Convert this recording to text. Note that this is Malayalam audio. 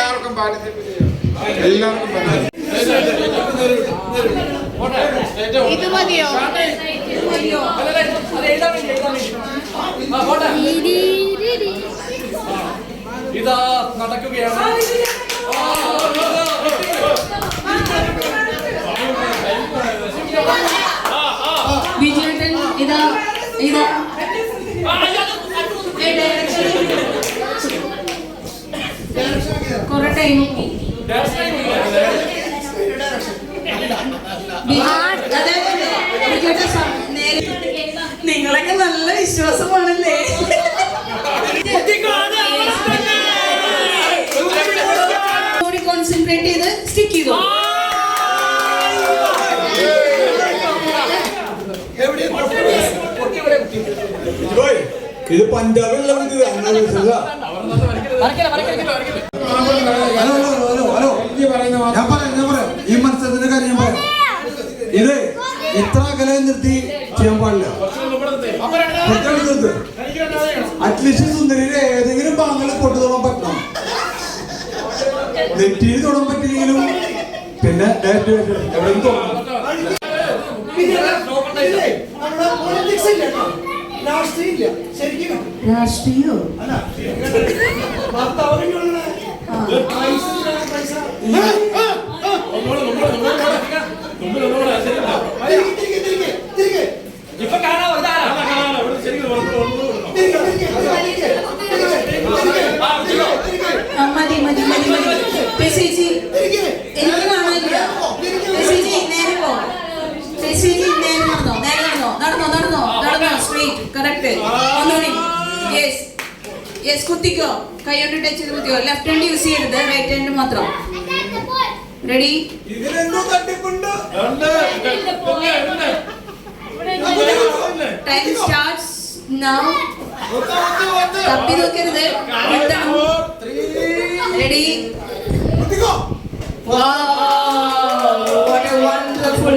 എല്ലാവർക്കും പാർട്ടിസിപ്പേറ്റ് ചെയ്യാം. എല്ലാവർക്കും ഇത് മതിയോ? ഇതാ നടക്കുകയാണ്. വിജയേട്ടൻ ഇതാ ഇതാ കുറെ ടൈം നിങ്ങളൊക്കെ നല്ല വിശ്വാസമാണല്ലേ? കോൺസെൻട്രേറ്റ് ചെയ്ത് സ്റ്റിക്ക് ചെയ്തു. ഇത് പഞ്ചാബിലുള്ള ഈ മത്സരത്തിന്റെ കാര്യം ഞാൻ പറയാം. ഇത് ഇത്ര അകലെ നിർത്തി ചെയ്യാൻ പാടില്ല. അറ്റ്ലീസ്റ്റ് സുന്ദരിയുടെ ഏതെങ്കിലും ഭാഗങ്ങളിൽ പൊട്ടു തൊടാൻ പറ്റണം. നെറ്റിയിൽ തൊടാൻ പറ്റില്ലെങ്കിലും പിന്നെ എവിടെയും തൊടണം. രാഷ്ട്രീയോ മതി മതി മതി മതി. ചേച്ചി എനിക്ക് കാണാനില്ല. ചേച്ചി നേരെ പോ. ചേച്ചി നേരെ നടന്നോ, നേരെ നടന്നോ, നടന്നോ നടന്നോ നടന്നോ. Straight correct. ഒന്നുകൂടി. Yes yes. കുത്തിക്കോ. കൈ കൊണ്ട് ടച്ച് ചെയ്ത് കുത്തിക്കോ. ലെഫ്റ്റ് ഹാൻഡ് യൂസ് ചെയ്യരുത്, റൈറ്റ് ഹാൻഡ് മാത്രം. റെഡി? Time starts now. തപ്പി നോക്കരുത്. Ready? Wow, what a wonderful